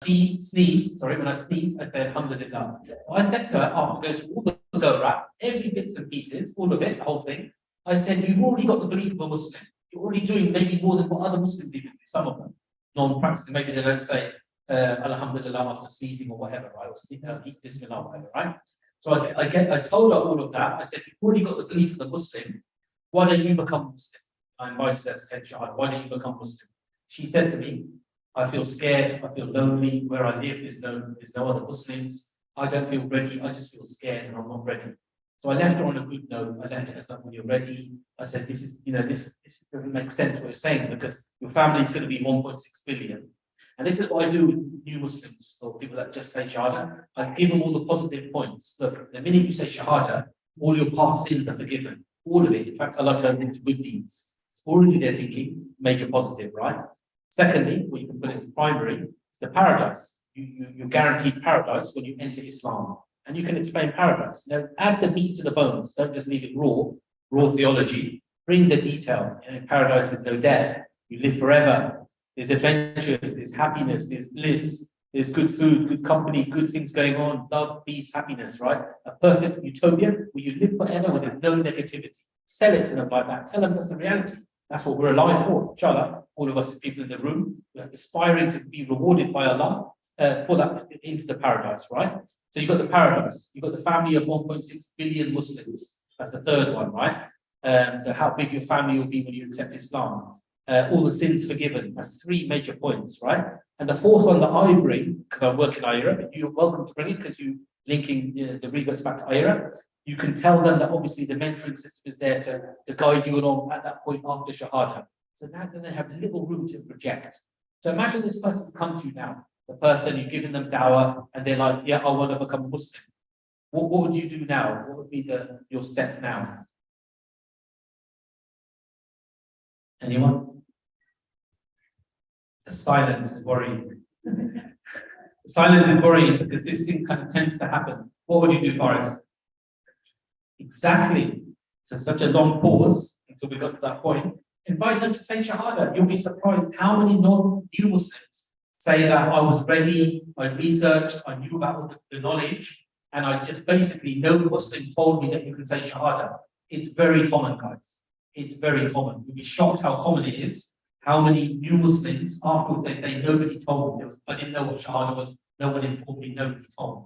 sneeze, when I sneeze, I say Alhamdulillah. So I said to her, after going through all the go wrap, every bits and pieces, all of it, the whole thing, I said, you've already got the belief of a Muslim. You're already doing maybe more than what other Muslims do, some of them, non-practicing. Maybe they don't say Alhamdulillah after sneezing or whatever, right? Or eat Bismillah or whatever, right? So I told her all of that. I said, you've already got the belief of the Muslim. Why don't you become Muslim? I invited her to say, Shahada, why don't you become Muslim? She said to me, I feel scared, I feel lonely, where I live, there's no other Muslims, I don't feel ready, I just feel scared and I'm not ready. So I left her on a good note. I left her as when you're ready. I said, this doesn't make sense what you're saying, because your family is going to be 1.6 billion. And this is what I do with new Muslims or people that just say Shahada. I give them all the positive points. Look, the minute you say Shahada, all your past sins are forgiven. All of it. In fact, Allah turned into good deeds. Already they're thinking major positive, right? Secondly, what you can put into primary, is the paradise. You're guaranteed paradise when you enter Islam. And you can explain paradise. Now, add the meat to the bones. Don't just leave it raw theology. Bring the detail. In paradise, there's no death. You live forever. There's adventures, there's happiness, there's bliss, there's good food, good company, good things going on, love, peace, happiness, right? A perfect utopia where you live forever where there's no negativity. Sell it to them like that. Tell them that's the reality. That's what we're alive for. Inshallah, all of us as people in the room, we're aspiring to be rewarded by Allah for that into the paradise, right? So you've got the paradise, you've got the family of 1.6 billion Muslims. That's the third one, right? So how big your family will be when you accept Islam. All the sins forgiven. That's three major points, right? And the fourth one that I bring, because I work in iERA, but you're welcome to bring it because you're linking the rebates back to iERA. You can tell them that obviously the mentoring system is there to guide you along at that point after Shahada. So now then they have little room to project. So imagine this person comes to you now, the person you've given them dawah, and they're like, yeah, I want to become a Muslim. What would you do now? What would be your step now? Anyone? The silence is worrying. The silence is worrying because this thing kind of tends to happen. What would you do, Faris? Exactly. So such a long pause until we got to that point. Invite them to say Shahada. You'll be surprised how many non-new Muslims say that I was ready, I researched, I knew about the knowledge, and I just basically, no Muslim told me that you can say Shahada. It's very common, guys. It's very common. You'll be shocked how common it is. How many new Muslims afterwards they say nobody told me. I didn't know what Shahada was. No one informed me. Nobody told me.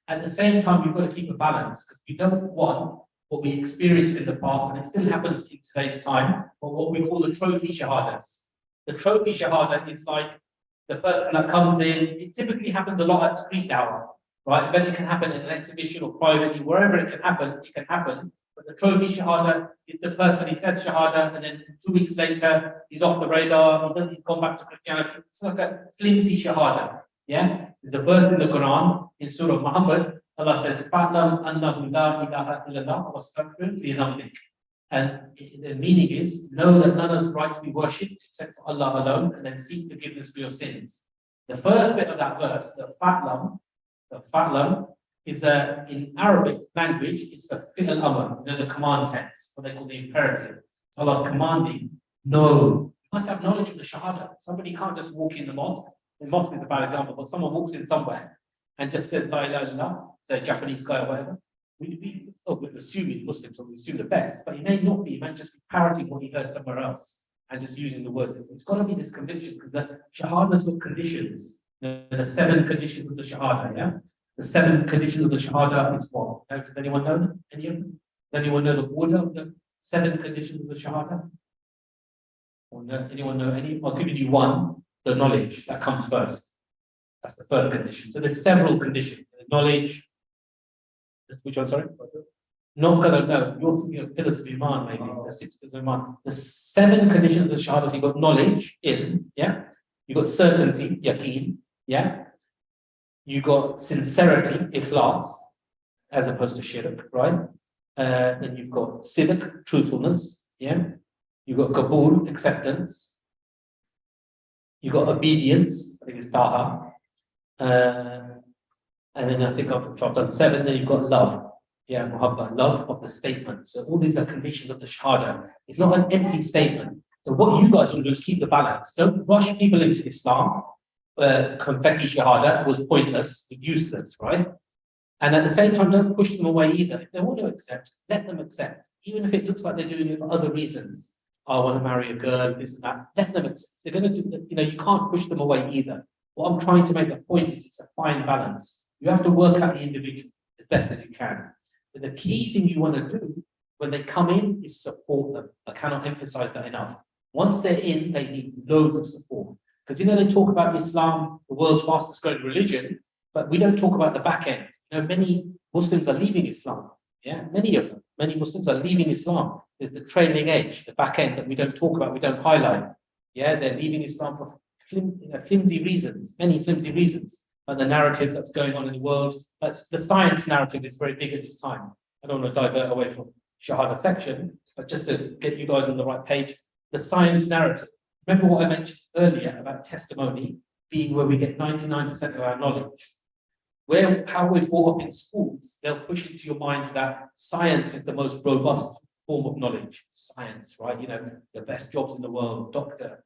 At the same time, you've got to keep a balance because we don't want what we experienced in the past, and it still happens in today's time, but what we call the trophy shahadas. The trophy shahada is like the person that comes in. It typically happens a lot at street dawah, right? Then it can happen in an exhibition or privately, wherever it can happen, But the trophy shahada is the person, he says shahada, and then 2 weeks later, he's off the radar, he's gone back to Christianity. It's like a flimsy shahada. Yeah? There's a verse in the Quran, in Surah Muhammad, Allah says, "Fa'lam annahu la ilaha illallah wastaghfir li dhanbik." And the meaning is, know that none is right to be worshipped except for Allah alone, and then seek forgiveness for your sins. The first bit of that verse, the fa'lam, is in Arabic language, it's the fi'l al-amr, the command tense, what they call the imperative. Allah commanding, no. You must have knowledge of the shahada. Somebody can't just walk in the mosque. The mosque is a bad example, but someone walks in somewhere and just says, la ilaha illallah, say a Japanese guy or whatever. We assume he's Muslim, so we assume the best, but he may not be, he might just be parroting what he heard somewhere else and just using the words. It's got to be this conviction, because the shahada's got conditions. The 7 conditions of the shahada, yeah? The 7 conditions of the shahada is what? Does anyone know them? Any of them? Does anyone know the order of the 7 conditions of the shahada? Or anyone know any? I'll give you one, the knowledge, that comes first. That's the third condition. So there's several conditions. The knowledge, which one, sorry? No, you're thinking of pillars of Iman, maybe, the 6 pillars of Iman. The 7 conditions of the shahada, you've got knowledge, yeah? You've got certainty, yaqeen, yeah? You got sincerity, ikhlas, as opposed to shirk, right? Then you've got sidq, truthfulness, yeah? You've got qabul, acceptance. You've got obedience, I think it's taha. And then I think I've done 7, then you've got love. Yeah, muhabba, love of the statement. So all these are conditions of the shahada. It's not an empty statement. So what you guys will do is keep the balance. Don't rush people into Islam. confetti shahada was pointless, useless, right? And at the same time, don't push them away either. If they want to accept, let them accept. Even if it looks like they're doing it for other reasons. I want to marry a girl, this and that. Let them accept. They're going to do that. You can't push them away either. What I'm trying to make the point is it's a fine balance. You have to work out the individual as best as you can. But the key thing you want to do when they come in is support them. I cannot emphasize that enough. Once they're in, they need loads of support. Because they talk about Islam, the world's fastest growing religion, but we don't talk about the back end. Many Muslims are leaving Islam. Yeah, many of them. Many Muslims are leaving Islam. There's the trailing edge, the back end that we don't talk about, we don't highlight. Yeah, they're leaving Islam for flimsy reasons, many flimsy reasons. Like the narratives that's going on in the world. That's the science narrative is very big at this time. I don't want to divert away from Shahada section, but just to get you guys on the right page, the science narrative. Remember what I mentioned earlier about testimony being where we get 99% of our knowledge. How we're brought up in schools, they'll push into your mind that science is the most robust form of knowledge. Science, right? The best jobs in the world, doctor,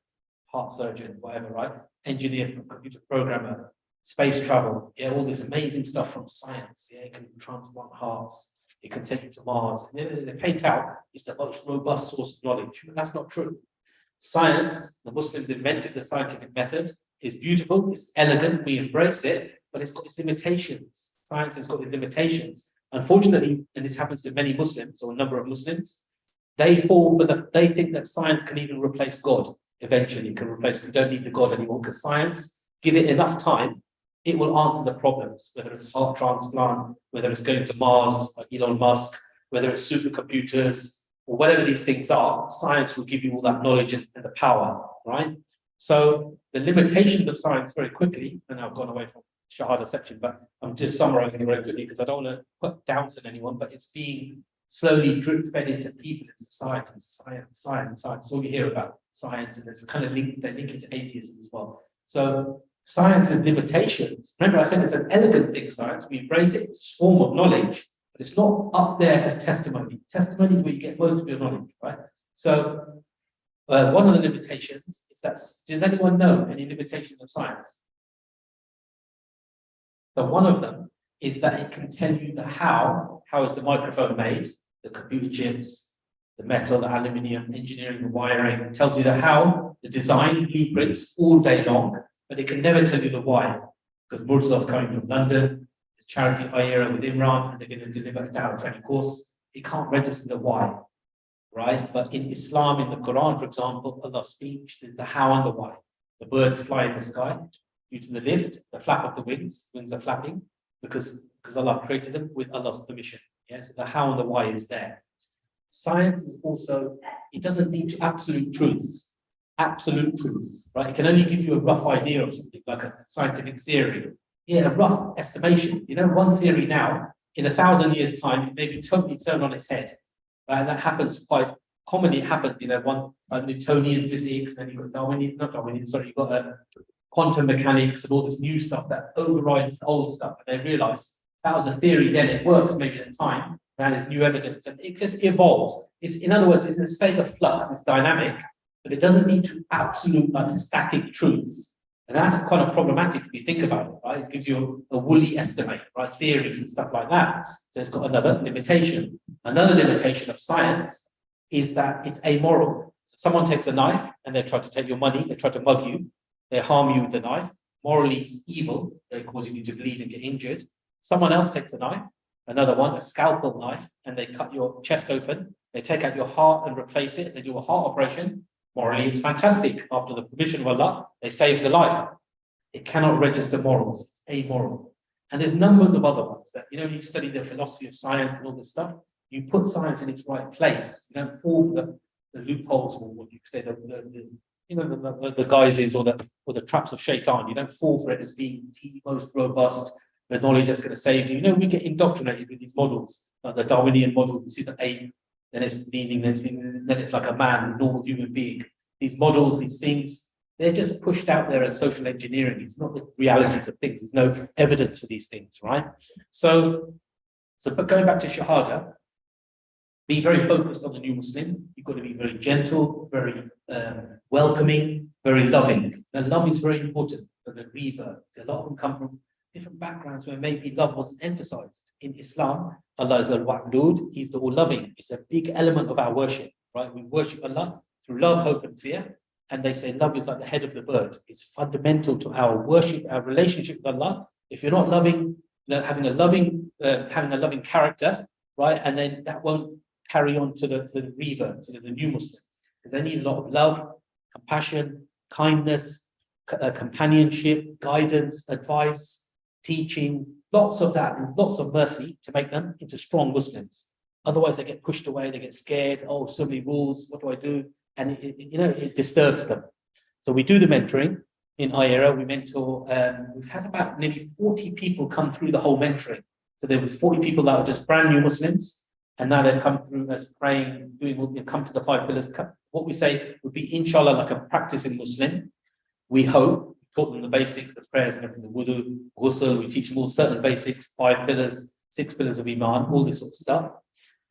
heart surgeon, whatever, right? Engineer, computer programmer, space travel, yeah, all this amazing stuff from science. Yeah, it can transplant hearts, it can take you to Mars. They paint out it's the most robust source of knowledge. But that's not true. Science, the Muslims invented the scientific method, is beautiful, it's elegant, we embrace it, but it's got its limitations. Science has got its limitations. Unfortunately, and this happens to many Muslims, or a number of Muslims, they think that science can even replace God. Eventually, it can replace, we don't need the God anymore, because science, give it enough time, it will answer the problems, whether it's heart transplant, whether it's going to Mars, like Elon Musk, whether it's supercomputers, or whatever these things are, science will give you all that knowledge and the power, right? So the limitations of science very quickly, and I've gone away from Shahada section, but I'm just summarizing it very quickly because I don't want to put doubts on anyone, but it's being slowly drip fed into people in society. Science. All you hear about science, and it's kind of they link it to atheism as well. So science has limitations. Remember, I said it's an elegant thing, science. We embrace it, it's a form of knowledge, but it's not up there as testimony. Testimony is where you get most of your knowledge, right? So one of the limitations is that, does anyone know any limitations of science? So one of them is that it can tell you the how is the microphone made, the computer chips, the metal, the aluminium, engineering, the wiring. It tells you the how, the design, blueprints all day long, but it can never tell you the why. Because Murtaza's coming from London, it's charity iERA with Imran, and they're going to deliver a Dawah training course. It can't register the why, right? But in Islam, in the Quran, for example, Allah's speech, there's the how and the why. The birds fly in the sky due to the lift, the flap of the wings are flapping because Allah created them with Allah's permission. Yes, the how and the why is there. Science is also, it doesn't lead to absolute truths, right? It can only give you a rough idea of something, like a scientific theory. Yeah, a rough estimation. One theory now, in 1,000 years' time, it may be totally turned on its head. Right? And that happens quite commonly. It happens, one Newtonian physics, then you've got you've got quantum mechanics and all this new stuff that overrides the old stuff. And they realize that was a theory then, it works maybe at the time, now there's new evidence, and it just evolves. In other words, it's in a state of flux, it's dynamic, but it doesn't lead to absolute static truths. And that's kind of problematic if you think about it, right? It gives you a woolly estimate, right? Theories and stuff like that. So it's got another limitation. Another limitation of science is that it's amoral. So someone takes a knife and they try to take your money, they try to mug you, they harm you with the knife. Morally, it's evil. They're causing you to bleed and get injured. Someone else takes a knife, another one, a scalpel knife, and they cut your chest open. They take out your heart and replace it. They do a heart operation. Morally, it's fantastic. After the permission of Allah, they save the life. It cannot register morals. It's amoral. And there's numbers of other ones that, you study the philosophy of science and all this stuff. You put science in its right place. You don't fall for the loopholes, or what you say, the guises or the traps of shaitan. You don't fall for it as being the most robust, the knowledge that's going to save you. We get indoctrinated with these models, like the Darwinian model. You see the ape, then it's meaningless, then it's like a man, a normal human being. These models, these things, they're just pushed out there as social engineering. It's not the realities of things. There's no evidence for these things, right? But going back to Shahada, be very focused on the new Muslim. You've got to be very gentle, very welcoming, very loving. And love is very important. for the revert. A lot of them come from different backgrounds where maybe love wasn't emphasized. In Islam, Allah is al-Wadud, He's the all-loving. It's a big element of our worship, right? We worship Allah through love, hope, and fear. And they say love is like the head of the bird. It's fundamental to our worship, our relationship with Allah. If you're not loving, having a loving character, right, and then that won't carry on to the revert, to the new Muslims, because they need a lot of love, compassion, kindness, companionship, guidance, advice, teaching, lots of that, and lots of mercy to make them into strong Muslims. Otherwise, they get pushed away, they get scared. Oh, so many rules. What do I do? And it disturbs them. So we do the mentoring in iERA. We mentor. We've had about nearly 40 people come through the whole mentoring. So there was 40 people that were just brand new Muslims, and now they've come through as praying, come to the 5 pillars. What we say would be, inshallah, like a practicing Muslim. We hope. We taught them the basics, the prayers and everything, the wudu, ghusl. We teach them all certain basics, 5 pillars, 6 pillars of Iman, all this sort of stuff.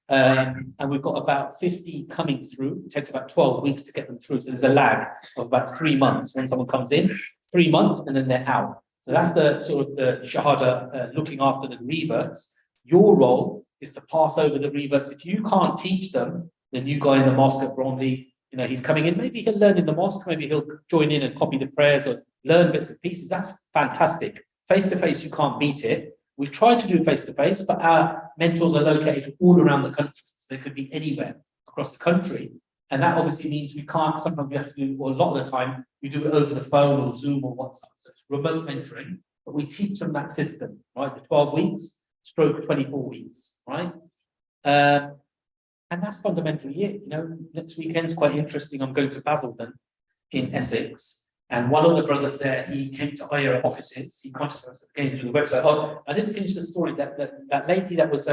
And we've got about 50 coming through. It takes about 12 weeks to get them through. So there's a lag of about 3 months when someone comes in, 3 months, and then they're out. So that's the sort of the Shahada, looking after the reverts. Your role is to pass over the reverts. If you can't teach them, the new guy in the mosque at Bromley, he's coming in, maybe he'll learn in the mosque, maybe he'll join in and copy the prayers or learn bits and pieces. That's fantastic. Face-to-face, you can't beat it. We've tried to do face-to-face, but our mentors are located all around the country. So they could be anywhere across the country. And that obviously means we can't, sometimes we have to do, or a lot of the time, we do it over the phone or Zoom or WhatsApp. So it's remote mentoring, but we teach them that system, right? The 12 weeks, stroke 24 weeks, right? And that's fundamentally it. Next weekend is quite interesting. I'm going to Basildon in Essex. And one of the brothers there, he came to iERA offices. He contacted us again through the website. Oh, I didn't finish the story. That lady that was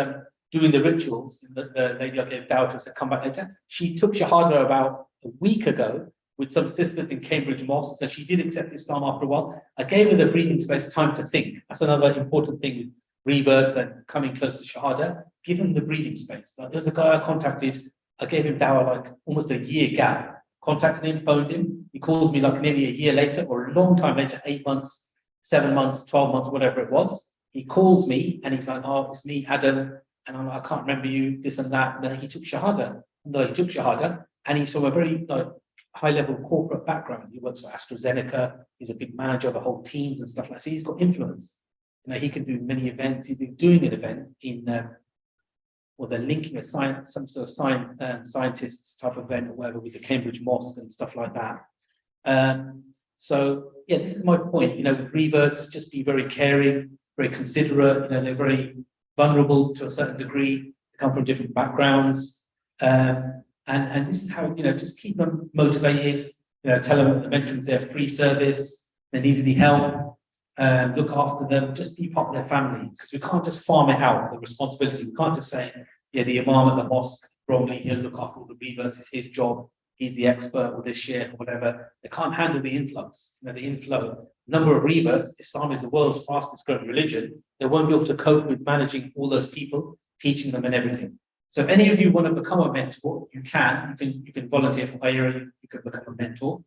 doing the rituals, the lady I gave Dawah to said, come back later. She took Shahada about a week ago with some sisters in Cambridge Mosque. So she did accept Islam after a while. I gave her the breathing space, time to think. That's another important thing with reverts and coming close to Shahada. Give him the breathing space. Like, there's a guy I contacted. I gave him Dawah like almost a year gap. Contacted him, phoned him. He calls me like nearly a year later or a long time later, 8 months, 7 months, 12 months, whatever it was. He calls me and he's like, oh, it's me, Adam. And I'm like, I can't remember you, this and that. And then he took Shahada. And he's from a very high-level corporate background. He works for AstraZeneca. He's a big manager of the whole teams and stuff like that. So he's got influence. He can do many events. He's been doing an event in they're linking some sort of scientists type of event or whatever with the Cambridge Mosque and stuff like that. So yeah, this is my point. With reverts, just be very caring, very considerate. They're very vulnerable to a certain degree. They come from different backgrounds, and this is how just keep them motivated. Tell them that the mentoring's their free service. They need any help. Look after them, just be part of their family, because we can't just farm it out, the responsibility. We can't just say, the Imam at the mosque, probably he'll look after all the reverts, it's his job, he's the expert, or this year, or whatever. They can't handle the influx, the inflow. Number of reverts, Islam is the world's fastest growing religion. They won't be able to cope with managing all those people, teaching them and everything. So if any of you want to become a mentor, you can volunteer for iERA, you can become a mentor,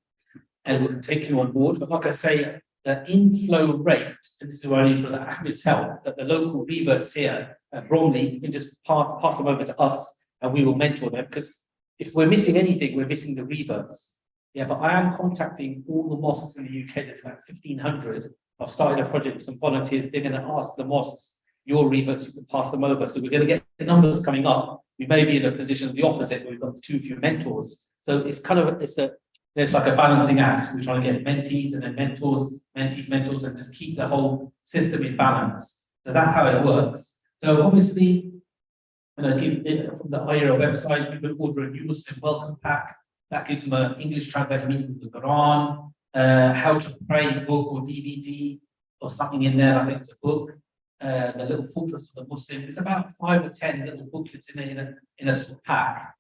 and we can take you on board. But like I say, the inflow rate, and this is where I need Ahmed's help, that the local reverts here at Bromley, you can just pass them over to us and we will mentor them, because if we're missing anything, we're missing the reverts. Yeah, but I am contacting all the mosques in the UK, there's about 1,500. I've started a project with some volunteers, they're going to ask the mosques, your reverts, you can pass them over. So we're going to get the numbers coming up. We may be in a position of the opposite, where we've got too few mentors. So it's there's like a balancing act. We're trying to get mentees and then mentors, mentees, mentors, and just keep the whole system in balance. So that's how it works. So obviously, give it from the iERA website, you can order a new Muslim welcome pack. That gives them an English translated meaning of the Quran, how to pray book or DVD or something in there. I think it's a book. The little fortress of the Muslim. There's about 5 or 10 little booklets in a sort of pack,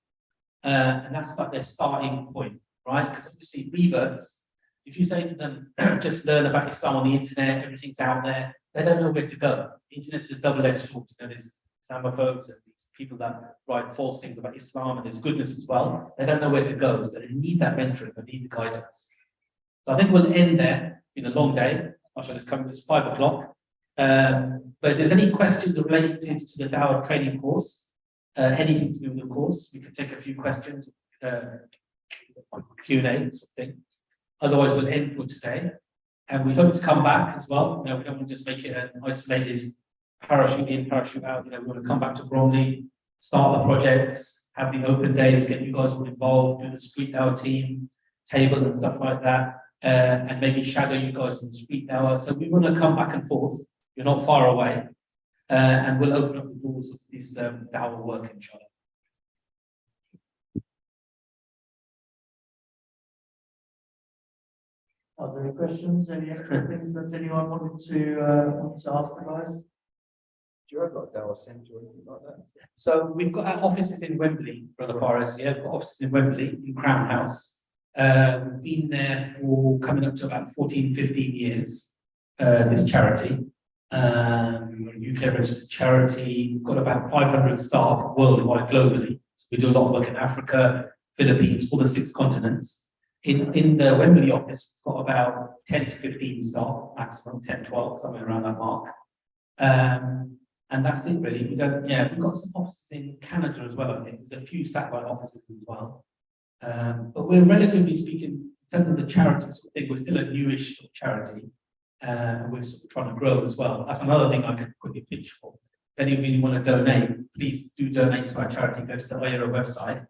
and that's like their starting point. Right? Because obviously reverts, if you say to them, just learn about Islam on the internet, everything's out there, they don't know where to go. The internet is a double-edged sword. There's Islamophobes and these people that write false things about Islam, and there's goodness as well. They don't know where to go, so they need that mentoring, they need the guidance. So I think we'll end there. been a long day. Mashallah, it's coming, it's 5 o'clock. But if there's any questions related to the Dawah training course, anything to do with the course, we can take a few questions, Q&A sort of thing. Otherwise, we'll end for today. And we hope to come back as well. We don't want to just make it an isolated parachute in, parachute out. We want to come back to Bromley, start the projects, have the open days, get you guys all involved, do the street Dawah team, table and stuff like that, and maybe shadow you guys in the street Dawah. So we want to come back and forth. You're not far away. And we'll open up the doors of this Dawah work, inshallah. Are there any questions? Any extra things that anyone wanted to ask the guys? Do you have like Dawah Centre or anything like that? So we've got our offices in Wembley, Brother Forrest. Yeah, we've got offices in Wembley, in Crown House. We've been there for coming up to about 14, 15 years, this charity. UK registered charity. We've got about 500 staff worldwide, globally. So we do a lot of work in Africa, Philippines, all the 6 continents. In the Wembley office, we've got about 10 to 15 staff, maximum 10, 12, somewhere around that mark. And that's it really. We've got some offices in Canada as well, I think. There's a few satellite offices as well. But we're relatively speaking, in terms of the charity sort of thing, we're still a newish sort of charity. And we're sort of trying to grow as well. That's another thing I could quickly pitch for. If any of you want to donate, please do donate to our charity. Go to the iERA website.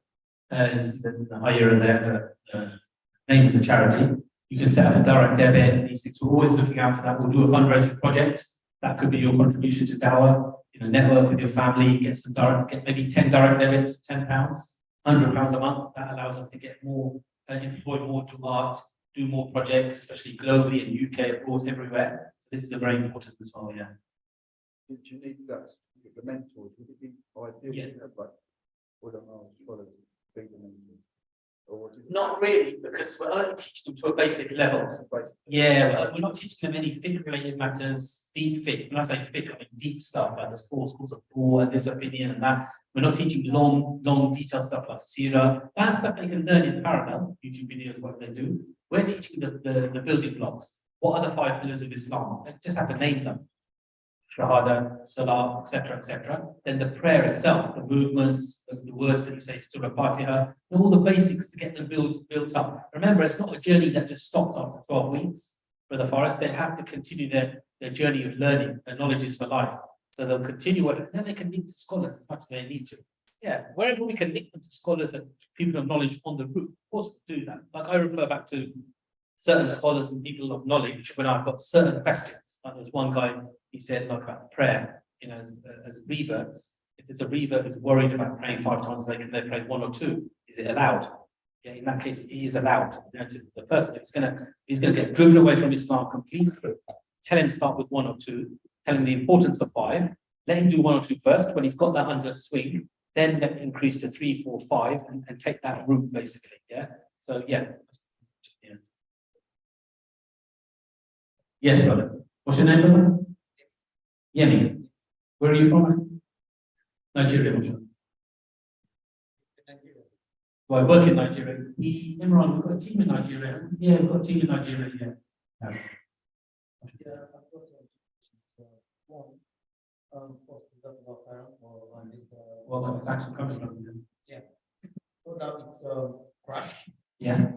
You see the iERA there, the name of the charity. You can set up a direct debit. These things, we're always looking out for that. We'll do a fundraising project. That could be your contribution to Dawah. Network with your family, get maybe 10 direct debits, £10, £100 a month. That allows us to get more, employ more to art, do more projects, especially globally in UK, abroad, everywhere. So this is a very important as well, yeah. Do you need that, the mentors? Would it be ideal to have like, or the scholars, big mentors? Or what is it? Not really, because we're only teaching them to a basic level. Yeah, we're not teaching them any fiqh-related matters, deep fiqh. When I say fiqh, I mean deep stuff, like the schools of law and this opinion and that. We're not teaching long, detailed stuff like iERA. That's stuff they can learn in parallel, YouTube videos, what they do. We're teaching the building blocks. What are the 5 pillars of Islam? They just have to name them. Shahada, Salah, etc. Then the prayer itself, the movements, the words that you say to Surah Fatiha, and all the basics to get them built up. Remember, it's not a journey that just stops after 12 weeks. For the forest, they have to continue their journey of learning. Their knowledge is for life. So they'll continue it, and then they can link to scholars as much as they need to. Yeah, wherever we can link them to scholars and people of knowledge on the route, of course we'll do that. Like I refer back to certain scholars and people of knowledge when I've got certain questions. Like there's one guy, he said like about prayer, as reverts. If there's a revert who's worried about praying 5 times a day, can they pray 1 or 2? Is it allowed? Yeah, in that case, it is allowed. The person he's gonna get driven away from Islam completely. Tell him start with 1 or 2. Tell him the importance of 5. Let him do 1 or 2 first. When he's got that under swing, then let him increase to 3, 4, 5, and take that route basically. Yeah. So yeah. Yes, brother. What's your name, brother? Yemi. Where are you from? Nigeria. Well, I work in Nigeria. Imran, we've got a team in Nigeria. Yeah, we've got a team in Nigeria. Yeah. Well, it's actually coming from them. Yeah. So now it's crash. Yeah.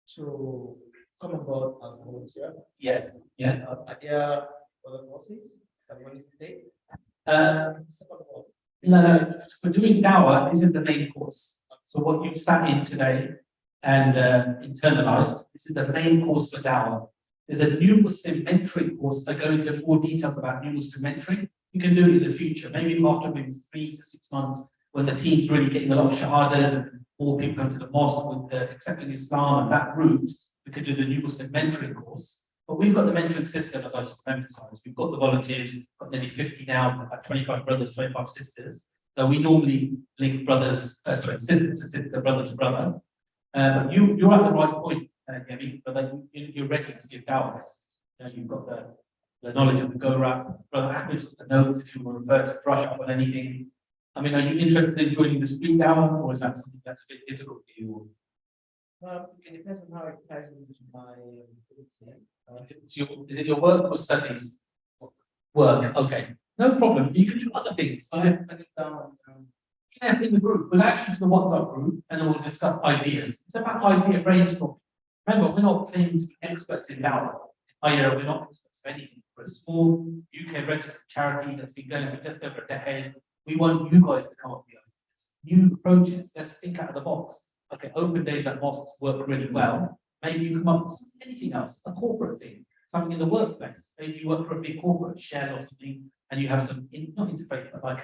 So come about as volunteer. Yes. Yeah. Are there other courses that one is today? No, for doing Dawah, this is the main course. So what you've sat in today and internalized, this is the main course for Dawah. There's a new Muslim mentoring course that go into more details about new Muslim mentoring. You can do it in the future, maybe after maybe 3 to 6 months, when the team's really getting a lot of shahadas and more people come to the mosque with accepting Islam and that route. We could do the new Muslim mentoring course. But we've got the mentoring system, as I sort of emphasised. We've got the volunteers, got nearly 50 now, about 25 brothers, 25 sisters. So we normally link brothers, sister to sister, brother to brother. But you're at the right point, Gabby, but you're ready to give Dawah. You've got the knowledge of the Go-Rap. Brother Ahmed's got the notes if you want to refer to brush up on anything. I mean, are you interested in joining the street Dawah, or is that something that's a bit difficult for you? It depends on how it ties into my Is it your work or studies? Work, okay, no problem. You can do other things. Yeah, in the group, we'll actually the WhatsApp group and then we'll discuss ideas. It's about idea brainstorming. Remember, we're not claiming to be experts in Dawah. iERA, we're not experts of anything. We're a small UK registered charity that's been going for just over a decade. We want you guys to come up with ideas, new approaches. Let's think out of the box. Okay, open days at mosques work really well. Maybe you come up with anything else, a corporate thing, something in the workplace. Maybe you work for a big corporate shell or something, and you have some not interface, but like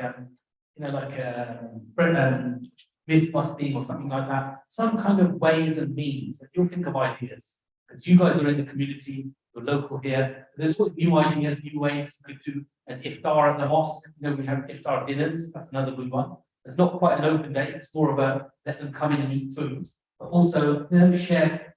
myth busting or something like that. Some kind of ways and means that you'll think of ideas. Because you guys are in the community, you're local here. So there's always new ideas, new ways. We could do an iftar at the mosque. You know, we have iftar dinners. That's another good one. It's not quite an open day. It's more of a let them come in and eat food, but also share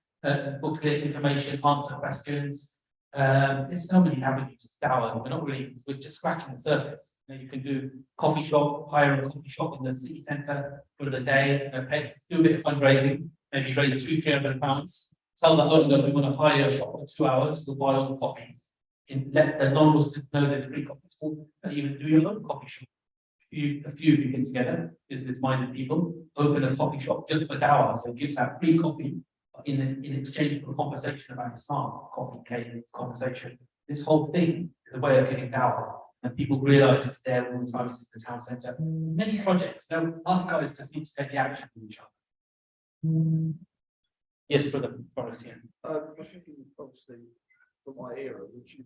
booklet information, answer questions. There's so many avenues. We're just scratching the surface. You can do coffee shop, hire a coffee shop in the city centre for the day, do a bit of fundraising, maybe raise £200. Tell the owner we want to hire a shop for 2 hours, we'll buy all the coffees. And let the non-Muslims know there's free coffees, and even do your own coffee shop. A few of you get together, business-minded people, open a coffee shop just for Dawah, so it gives out free coffee in exchange for a conversation about Islam, coffee, cake, conversation. This whole thing is a way of getting Dawah, and people realise it's there all the time. It's in the town centre. Many projects. So us guys just need to take the action for each other. Yes, brother Boris here. I was thinking, obviously, for my era, would you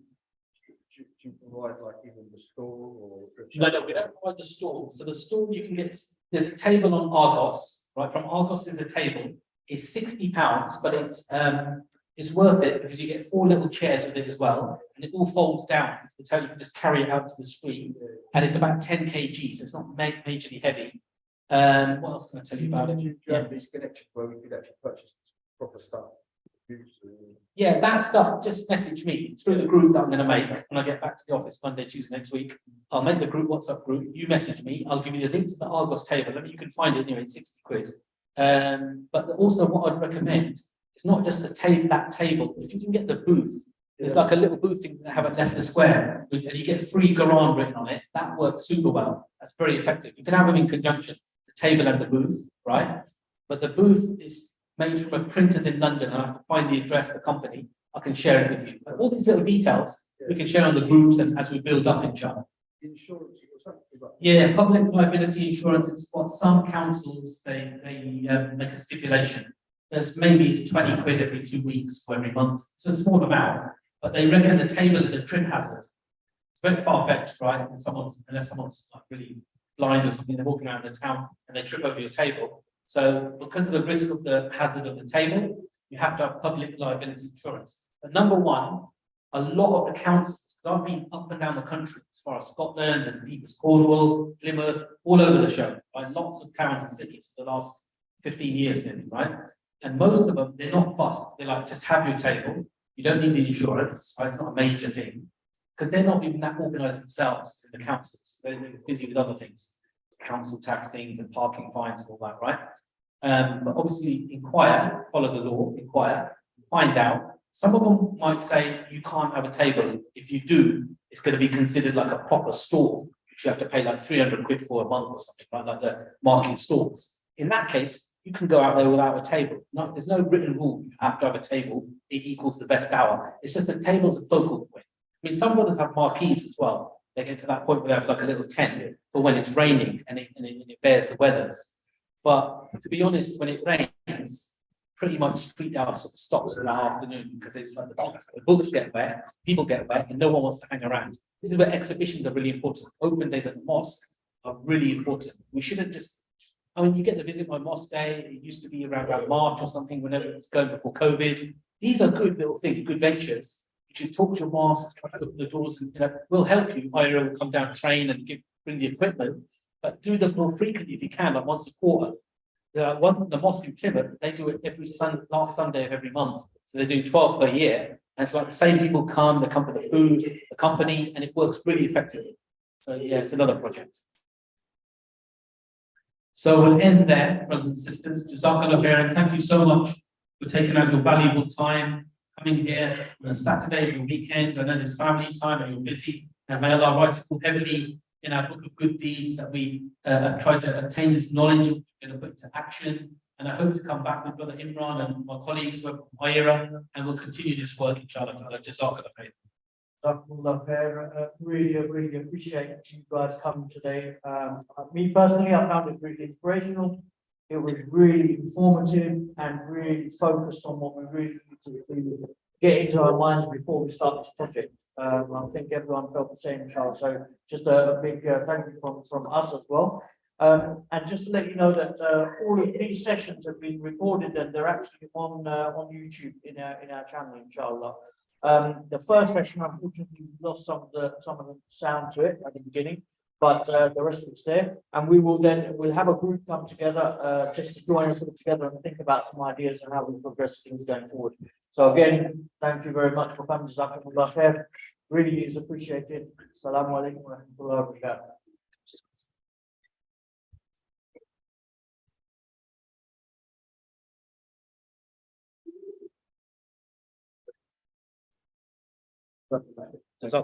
provide like even the store or? No, we don't provide the store. So the store you can get, there's a table on Argos, right? From Argos there's a table. It's £60, but it's worth it because you get 4 little chairs with it as well, and it all folds down. So you can just carry it out to the street, and it's about 10 kg, so it's not majorly heavy. What else can I tell you about it? Do you have these connections where we could actually purchase proper stuff? Yeah, that stuff, just message me through the group that I'm going to make when I get back to the office Monday, Tuesday next week. I'll make the group WhatsApp group. You message me. I'll give you the link to the Argos table. I mean, you can find it anyway, it's 60 quid. But also what I'd recommend is not just that table. If you can get the booth, there's like a little booth thing that have at Leicester Square, and you get free Quran written on it. That works super well. That's very effective. You can have them in conjunction, the table and the booth, right? But the booth is made from a printers in London. I have to find the address, the company. I can share it with you. But all these little details we can share on the groups and as we build up inshallah. Insurance or something. Yeah, public liability insurance is what some councils they make a stipulation. There's maybe it's 20 quid every 2 weeks or every month. It's a small amount, but they reckon the table is a trip hazard. It's very far-fetched, right? And unless someone's like really blind or something, they're walking around the town and they trip over your table. So because of the risk of the hazard of the table, you have to have public liability insurance. But number one, a lot of the councils, because I've been up and down the country, as far as Scotland, as deep as Cornwall, Plymouth, all over the show, by lots of towns and cities for the last 15 years nearly, right? And most of them, they're not fussed. They're like, just have your table. You don't need the insurance, right? It's not a major thing. Because they're not even that organised themselves in the councils. They're busy with other things. Council tax things and parking fines and all that, right? But obviously inquire, follow the law, inquire, find out. Some of them might say you can't have a table. If you do, it's going to be considered like a proper store, which you have to pay like 300 quid for a month or something, right? Like the market stalls. In that case, you can go out there without a table. No, there's no written rule. You have to have a table. It equals the best hour. It's just the table's a focal point. I mean, some brothers have marquees as well. They get to that point where they have like a little tent for when it's raining and it bears the weathers. But to be honest, when it rains, pretty much street hour sort of stops in the afternoon because it's like the books get wet, people get wet, and no one wants to hang around. This is where exhibitions are really important. Open days at the mosque are really important. We shouldn't just, I mean, you get to visit my mosque day. It used to be around about March or something, whenever it was going before COVID. These are good little things, good ventures. You should talk to your mosque, try to open the doors, and we'll help you. iERA will come down, train, and bring the equipment. But do them more frequently if you can, like once a quarter. The mosque in Plymouth, they do it every last Sunday of every month. So they're doing 12 per year. And it's like the same people come, they come for the food, the company, and it works really effectively. So yeah, it's another project. So we'll end there, brothers and sisters. Jazakallah khairan. Thank you so much for taking out your valuable time, coming here on a Saturday or weekend. I know there's family time and you're busy. And may Allah write it all heavily in our book of good deeds that we try to attain this knowledge and put into action. And I hope to come back with Brother Imran and my colleagues who are from iERA, and we'll continue this work, inshallah. Jazakallah khair. Jazakumullah khair. Really appreciate you guys coming today. Me personally, I found it really inspirational. It was really informative and really focused on what we really need to get into our minds before we start this project. I think everyone felt the same, Charles. So just a big thank you from us as well. And just to let you know that all of these sessions have been recorded and they're actually on YouTube in our channel, inshallah. The first session, unfortunately, we lost some of the sound to it at the beginning, but the rest of it's there. And we'll have a group come together just to join us all together and think about some ideas on how we progress things going forward. So again, thank you very much for coming. Jazakumullah khair. Really is appreciated. Assalamu alaikum wa rahmatullahi wa barakatuh.